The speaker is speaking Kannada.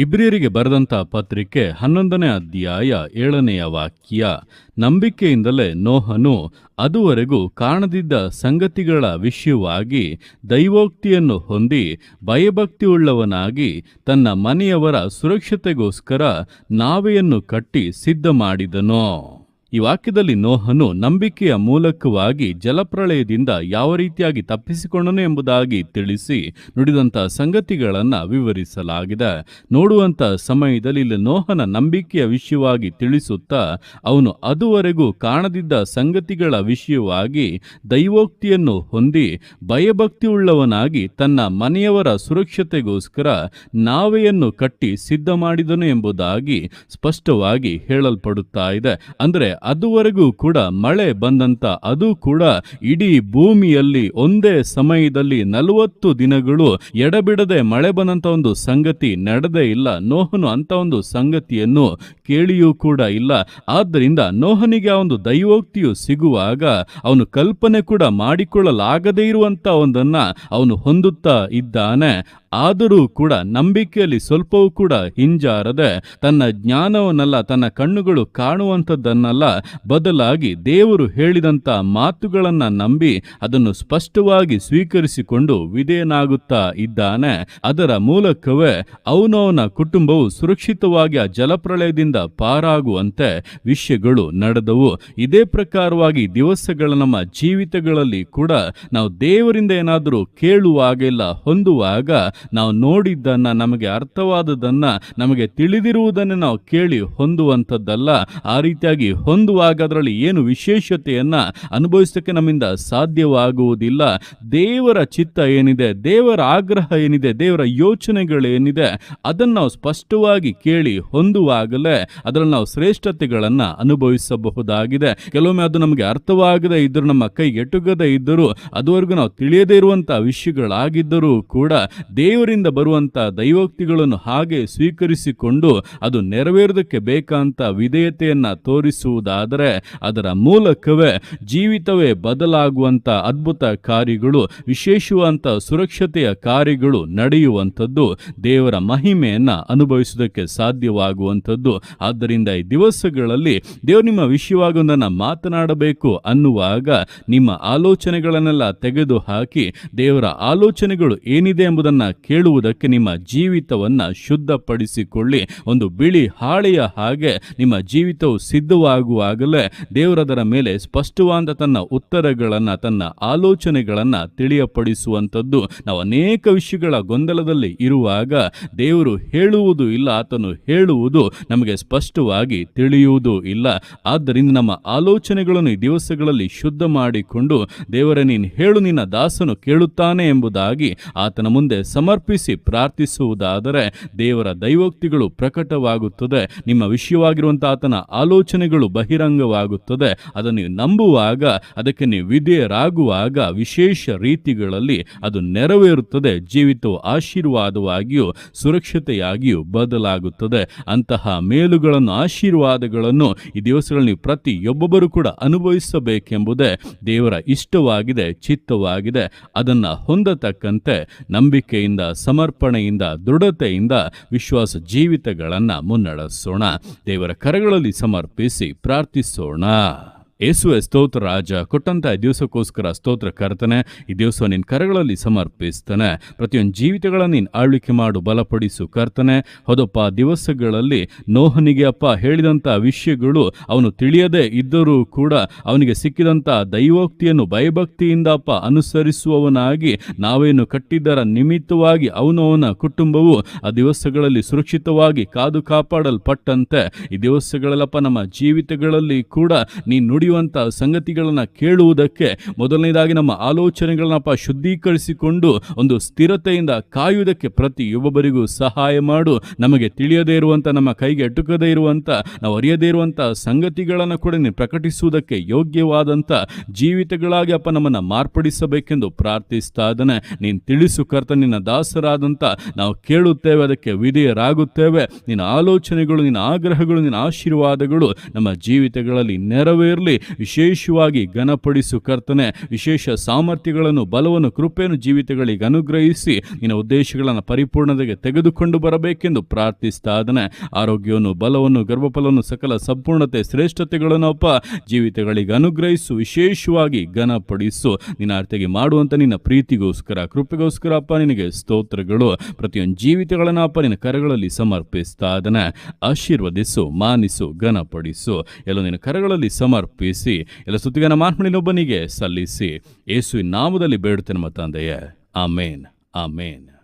ಇಬ್ರಿಯರಿಗೆ ಬರೆದಂಥ ಪತ್ರಿಕೆ 11ನೇ ಅಧ್ಯಾಯ 7ನೆಯ ವಾಕ್ಯ. ನಂಬಿಕೆಯಿಂದಲೇ ನೋಹನು ಅದುವರೆಗೂ ಕಾಣದಿದ್ದ ಸಂಗತಿಗಳ ವಿಷಯವಾಗಿ ದೈವೋಕ್ತಿಯನ್ನು ಹೊಂದಿ ಭಯಭಕ್ತಿಯುಳ್ಳವನಾಗಿ ತನ್ನ ಮನೆಯವರ ಸುರಕ್ಷತೆಗೋಸ್ಕರ ನಾವೆಯನ್ನು ಕಟ್ಟಿ ಸಿದ್ಧ ಮಾಡಿದನು. ಈ ವಾಕ್ಯದಲ್ಲಿ ನೋಹನು ನಂಬಿಕೆಯ ಮೂಲಕವಾಗಿ ಜಲಪ್ರಳಯದಿಂದ ಯಾವ ರೀತಿಯಾಗಿ ತಪ್ಪಿಸಿಕೊಂಡನು ಎಂಬುದಾಗಿ ತಿಳಿಸಿ ನುಡಿದಂಥ ಸಂಗತಿಗಳನ್ನು ವಿವರಿಸಲಾಗಿದೆ. ನೋಡುವಂಥ ಸಮಯದಲ್ಲಿ ಇಲ್ಲಿ ನೋಹನ ನಂಬಿಕೆಯ ವಿಷಯವಾಗಿ ತಿಳಿಸುತ್ತಾ ಅವನು ಅದುವರೆಗೂ ಕಾಣದಿದ್ದ ಸಂಗತಿಗಳ ವಿಷಯವಾಗಿ ದೈವೋಕ್ತಿಯನ್ನು ಹೊಂದಿ ಭಯಭಕ್ತಿಯುಳ್ಳವನಾಗಿ ತನ್ನ ಮನೆಯವರ ಸುರಕ್ಷತೆಗೋಸ್ಕರ ನಾವೆಯನ್ನು ಕಟ್ಟಿ ಸಿದ್ಧ ಮಾಡಿದನು ಎಂಬುದಾಗಿ ಸ್ಪಷ್ಟವಾಗಿ ಹೇಳಲ್ಪಡುತ್ತಾ ಇದೆ. ಅಂದರೆ ಅದುವರೆಗೂ ಕೂಡ ಮಳೆ ಬಂದಂತ ಅದು ಕೂಡ ಇಡೀ ಭೂಮಿಯಲ್ಲಿ ಒಂದೇ ಸಮಯದಲ್ಲಿ 40 ದಿನಗಳು ಎಡಬಿಡದೆ ಮಳೆ ಬಂದಂತ ಒಂದು ಸಂಗತಿ ನಡೆದೇ ಇಲ್ಲ. ನೋಹನು ಅಂತ ಒಂದು ಸಂಗತಿಯನ್ನು ಕೇಳಿಯೂ ಕೂಡ ಇಲ್ಲ. ಆದ್ದರಿಂದ ನೋಹನಿಗೆ ಆ ಒಂದು ದೈವೋಕ್ತಿಯು ಸಿಗುವಾಗ ಅವನು ಕಲ್ಪನೆ ಕೂಡ ಮಾಡಿಕೊಳ್ಳಲಾಗದೇ ಇರುವಂತ ಒಂದನ್ನ ಅವನು ಹೊಂದುತ್ತಾ ಇದ್ದಾನೆ. ಆದರೂ ಕೂಡ ನಂಬಿಕೆಯಲ್ಲಿ ಸ್ವಲ್ಪವೂ ಕೂಡ ಹಿಂಜಾರದೆ ತನ್ನ ಜ್ಞಾನವನ್ನಲ್ಲ, ತನ್ನ ಕಣ್ಣುಗಳು ಕಾಣುವಂಥದ್ದನ್ನಲ್ಲ, ಬದಲಾಗಿ ದೇವರು ಹೇಳಿದಂಥ ಮಾತುಗಳನ್ನು ನಂಬಿ ಅದನ್ನು ಸ್ಪಷ್ಟವಾಗಿ ಸ್ವೀಕರಿಸಿಕೊಂಡು ವಿಧೇಯನಾಗುತ್ತಾ ಇದ್ದಾನೆ. ಅದರ ಮೂಲಕವೇ ಅವನವನ ಕುಟುಂಬವು ಸುರಕ್ಷಿತವಾಗಿ ಆ ಜಲಪ್ರಳಯದಿಂದ ಪಾರಾಗುವಂತೆ ವಿಷಯಗಳು ನಡೆದವು. ಇದೇ ಪ್ರಕಾರವಾಗಿ ದಿವಸಗಳ ನಮ್ಮ ಜೀವಿತಗಳಲ್ಲಿ ಕೂಡ ನಾವು ದೇವರಿಂದ ಏನಾದರೂ ಕೇಳುವಾಗೆಲ್ಲ ಹೊಂದುವಾಗ ನಾವು ನೋಡಿದ್ದನ್ನ, ನಮಗೆ ಅರ್ಥವಾದದನ್ನ, ನಮಗೆ ತಿಳಿದಿರುವುದನ್ನು ನಾವು ಕೇಳಿ ಹೊಂದುವಂಥದ್ದಲ್ಲ. ಆ ರೀತಿಯಾಗಿ ಹೊಂದುವಾಗ ಅದರಲ್ಲಿ ಏನು ವಿಶೇಷತೆಯನ್ನ ಅನುಭವಿಸಕ್ಕೆ ನಮ್ಮಿಂದ ಸಾಧ್ಯವಾಗುವುದಿಲ್ಲ. ದೇವರ ಚಿತ್ತ ಏನಿದೆ, ದೇವರ ಆಗ್ರಹ ಏನಿದೆ, ದೇವರ ಯೋಚನೆಗಳೇನಿದೆ ಅದನ್ನು ನಾವು ಸ್ಪಷ್ಟವಾಗಿ ಕೇಳಿ ಹೊಂದುವಾಗಲೇ ಅದರಲ್ಲಿ ನಾವು ಶ್ರೇಷ್ಠತೆಗಳನ್ನ ಅನುಭವಿಸಬಹುದಾಗಿದೆ. ಕೆಲವೊಮ್ಮೆ ಅದು ನಮಗೆ ಅರ್ಥವಾಗದೇ ಇದ್ದರೂ, ನಮ್ಮ ಕೈಗೆ ಎಟುಕದೇ ಇದ್ದರೂ, ಅದುವರೆಗೂ ನಾವು ತಿಳಿಯದೇ ಇರುವಂತಹ ವಿಷಯಗಳಾಗಿದ್ದರೂ ಕೂಡ ದೇವರಿಂದ ಬರುವಂತ ದೈವೋಕ್ತಿಗಳನ್ನು ಹಾಗೆ ಸ್ವೀಕರಿಸಿಕೊಂಡು ಅದು ನೆರವೇರೋದಕ್ಕೆ ಬೇಕಂತ ವಿಧೇಯತೆಯನ್ನ ತೋರಿಸುವುದಾದರೆ ಅದರ ಮೂಲಕವೇ ಜೀವಿತವೇ ಬದಲಾಗುವಂತ ಅದ್ಭುತ ಕಾರ್ಯಗಳು, ವಿಶೇಷವಾದಂತ ಸುರಕ್ಷತೆಯ ಕಾರ್ಯಗಳು ನಡೆಯುವಂಥದ್ದು, ದೇವರ ಮಹಿಮೆಯನ್ನ ಅನುಭವಿಸುವುದಕ್ಕೆ ಸಾಧ್ಯವಾಗುವಂಥದ್ದು. ಆದ್ದರಿಂದ ಈ ದಿವಸಗಳಲ್ಲಿ ದೇವರು ನಿಮ್ಮ ವಿಷಯವಾಗಿ ಒಂದನ್ನು ಮಾತನಾಡಬೇಕು ಅನ್ನುವಾಗ ನಿಮ್ಮ ಆಲೋಚನೆಗಳನ್ನೆಲ್ಲ ತೆಗೆದು ಹಾಕಿ ದೇವರ ಆಲೋಚನೆಗಳು ಏನಿದೆ ಎಂಬುದನ್ನು ಕೇಳುವುದಕ್ಕೆ ನಿಮ್ಮ ಜೀವಿತವನ್ನ ಶುದ್ಧಪಡಿಸಿಕೊಳ್ಳಿ. ಒಂದು ಬಿಳಿ ಹಾಳೆಯ ಹಾಗೆ ನಿಮ್ಮ ಜೀವಿತವು ಸಿದ್ಧವಾಗುವಾಗಲೇ ದೇವರದರ ಮೇಲೆ ಸ್ಪಷ್ಟವಾದ ತನ್ನ ಉತ್ತರಗಳನ್ನು, ತನ್ನ ಆಲೋಚನೆಗಳನ್ನು ತಿಳಿಯಪಡಿಸುವಂಥದ್ದು. ನಾವು ಅನೇಕ ವಿಷಯಗಳ ಗೊಂದಲದಲ್ಲಿ ಇರುವಾಗ ದೇವರು ಹೇಳುವುದು ಇಲ್ಲ, ಆತನು ಹೇಳುವುದು ನಮಗೆ ಸ್ಪಷ್ಟವಾಗಿ ತಿಳಿಯುವುದೂ ಇಲ್ಲ. ಆದ್ದರಿಂದ ನಮ್ಮ ಆಲೋಚನೆಗಳನ್ನು ಈ ದಿವಸಗಳಲ್ಲಿ ಶುದ್ಧ ಮಾಡಿಕೊಂಡು ದೇವರೇ ನೀನು ಹೇಳು, ನಿನ್ನ ದಾಸನು ಕೇಳುತ್ತಾನೆ ಎಂಬುದಾಗಿ ಆತನ ಮುಂದೆ ಸಮರ್ಪಿಸಿ ಪ್ರಾರ್ಥಿಸುವುದಾದರೆ ದೇವರ ದೈವೋಕ್ತಿಗಳು ಪ್ರಕಟವಾಗುತ್ತದೆ. ನಿಮ್ಮ ವಿಷಯವಾಗಿರುವಂತಹ ಆತನ ಆಲೋಚನೆಗಳು ಬಹಿರಂಗವಾಗುತ್ತದೆ. ಅದನ್ನು ನೀವು ನಂಬುವಾಗ, ಅದಕ್ಕೆ ನೀವು ವಿಧೇಯರಾಗುವಾಗ ವಿಶೇಷ ರೀತಿಗಳಲ್ಲಿ ಅದು ನೆರವೇರುತ್ತದೆ. ಜೀವಿತವು ಆಶೀರ್ವಾದವಾಗಿಯೂ ಸುರಕ್ಷತೆಯಾಗಿಯೂ ಬದಲಾಗುತ್ತದೆ. ಅಂತಹ ಮೇಲುಗಳನ್ನು, ಆಶೀರ್ವಾದಗಳನ್ನು ಈ ದಿವಸಗಳಲ್ಲಿ ನೀವು ಪ್ರತಿಯೊಬ್ಬೊಬ್ಬರು ಕೂಡ ಅನುಭವಿಸಬೇಕೆಂಬುದೇ ದೇವರ ಇಷ್ಟವಾಗಿದೆ, ಚಿತ್ತವಾಗಿದೆ. ಅದನ್ನು ಹೊಂದತಕ್ಕಂತೆ ನಂಬಿಕೆಯಿಂದ, ಸಮರ್ಪಣೆಯಿಂದ, ದೃಢತೆಯಿಂದ ವಿಶ್ವಾಸ ಜೀವಿತಗಳನ್ನು ಮುನ್ನಡೆಸೋಣ. ದೇವರ ಕರಗಳಲ್ಲಿ ಸಮರ್ಪಿಸಿ ಪ್ರಾರ್ಥಿಸೋಣ. ಯೇಸುವೆ ಸ್ತೋತ್ರ ರಾಜ, ಕೊಟ್ಟಂತ ದಿವಸಕ್ಕೋಸ್ಕರ ಸ್ತೋತ್ರ ಕರ್ತನೆ. ಈ ದಿವಸ ನಿನ್ನ ಕರಗಳಲ್ಲಿ ಸಮರ್ಪಿಸ್ತಾನೆ. ಪ್ರತಿಯೊಂದು ಜೀವಿತಗಳನ್ನು ನೀನು ಆಳ್ವಿಕೆ ಮಾಡು, ಬಲಪಡಿಸು ಕರ್ತನೆ. ಹೌದಪ್ಪ, ದಿವಸಗಳಲ್ಲಿ ನೋಹನಿಗೆ ಅಪ್ಪ ಹೇಳಿದಂಥ ವಿಷಯಗಳು ಅವನು ತಿಳಿಯದೇ ಇದ್ದರೂ ಕೂಡ ಅವನಿಗೆ ಸಿಕ್ಕಿದಂಥ ದೈವೋಕ್ತಿಯನ್ನು ಭಯಭಕ್ತಿಯಿಂದ ಅಪ್ಪ ಅನುಸರಿಸುವವನಾಗಿ ನಾವೇನು ಕಟ್ಟಿದ್ದರ ನಿಮಿತ್ತವಾಗಿ ಅವನ ಕುಟುಂಬವು ಆ ದಿವಸಗಳಲ್ಲಿ ಸುರಕ್ಷಿತವಾಗಿ ಕಾದು ಕಾಪಾಡಲ್ಪಟ್ಟಂತೆ ಈ ದಿವಸಗಳಲ್ಲಪ್ಪ ನಮ್ಮ ಜೀವಿತಗಳಲ್ಲಿ ಕೂಡ ನೀನು ನುಡಿಯುವಂಥ ಸಂಗತಿಗಳನ್ನು ಕೇಳುವುದಕ್ಕೆ ಮೊದಲನೇದಾಗಿ ನಮ್ಮ ಆಲೋಚನೆಗಳನ್ನಪ್ಪ ಶುದ್ಧೀಕರಿಸಿಕೊಂಡು ಒಂದು ಸ್ಥಿರತೆಯಿಂದ ಕಾಯುವುದಕ್ಕೆ ಪ್ರತಿಯೊಬ್ಬರಿಗೂ ಸಹಾಯ ಮಾಡು. ನಮಗೆ ತಿಳಿಯದೇ ಇರುವಂಥ, ನಮ್ಮ ಕೈಗೆ ಎಟುಕದೇ ಇರುವಂಥ, ನಾವು ಅರಿಯದೇ ಇರುವಂಥ ಸಂಗತಿಗಳನ್ನು ಕೂಡ ನೀನು ಪ್ರಕಟಿಸುವುದಕ್ಕೆ ಯೋಗ್ಯವಾದಂಥ ಜೀವಿತಗಳಾಗಿ ಅಪ್ಪ ನಮ್ಮನ್ನು ಮಾರ್ಪಡಿಸಬೇಕೆಂದು ಪ್ರಾರ್ಥಿಸ್ತಾ ಇದ್ದಾನೆ. ನೀನು ತಿಳಿಸು ಕರ್ತ, ನಿನ್ನ ದಾಸರಾದಂಥ ನಾವು ಕೇಳುತ್ತೇವೆ, ಅದಕ್ಕೆ ವಿಧೇಯರಾಗುತ್ತೇವೆ. ನಿನ್ನ ಆಲೋಚನೆಗಳು, ನಿನ್ನ ಆಗ್ರಹಗಳು, ನಿನ್ನ ಆಶೀರ್ವಾದಗಳು ನಮ್ಮ ಜೀವಿತಗಳಲ್ಲಿ ನೆರವೇರಲಿ. ವಿಶೇಷವಾಗಿ ಘನಪಡಿಸು ಕರ್ತನೆ. ವಿಶೇಷ ಸಾಮರ್ಥ್ಯಗಳನ್ನು, ಬಲವನ್ನು, ಕೃಪೆಯನ್ನು ಜೀವಿತಗಳಿಗೆ ಅನುಗ್ರಹಿಸಿ ನಿನ್ನ ಉದ್ದೇಶಗಳನ್ನು ಪರಿಪೂರ್ಣತೆಗೆ ತೆಗೆದುಕೊಂಡು ಬರಬೇಕೆಂದು ಪ್ರಾರ್ಥಿಸ್ತಾ ಇದ್ದಾನೆ. ಆರೋಗ್ಯವನ್ನು, ಬಲವನ್ನು, ಗರ್ಭಫಲವನ್ನು, ಸಕಲ ಸಂಪೂರ್ಣತೆ, ಶ್ರೇಷ್ಠತೆಗಳನ್ನು ಅಪ್ಪ ಜೀವಿತಗಳಿಗೆ ಅನುಗ್ರಹಿಸು, ವಿಶೇಷವಾಗಿ ಘನಪಡಿಸು. ನಿನ್ನ ಅರ್ಥಗೆ ಮಾಡುವಂಥ ನಿನ್ನ ಪ್ರೀತಿಗೋಸ್ಕರ, ಕೃಪೆಗೋಸ್ಕರ ಅಪ್ಪ ನಿನಗೆ ಸ್ತೋತ್ರಗಳು. ಪ್ರತಿಯೊಂದು ಜೀವಿತಗಳನ್ನು ಅಪ್ಪ ನಿನ್ನ ಕರಗಳಲ್ಲಿ ಸಮರ್ಪಿಸ್ತಾ ಇದ್ದಾನೆ. ಆಶೀರ್ವದಿಸು, ಮಾನಿಸು, ಘನಪಡಿಸು. ಎಲ್ಲ ನಿನ್ನ ಕರಗಳಲ್ಲಿ ಸಮರ್ಪಿಸಿ ಎಲ್ಲ ಸ್ತುತಿಗಾನ ಮಹಿಮೆಯನ್ನೊಬ್ಬನಿಗೆ ಸಲ್ಲಿಸಿ ಯೇಸುವಿನ ನಾಮದಲ್ಲಿ ಬೇಡುತ್ತೇನೆ ತಂದೆಯೇ. ಆಮೇನ್, ಆಮೇನ್.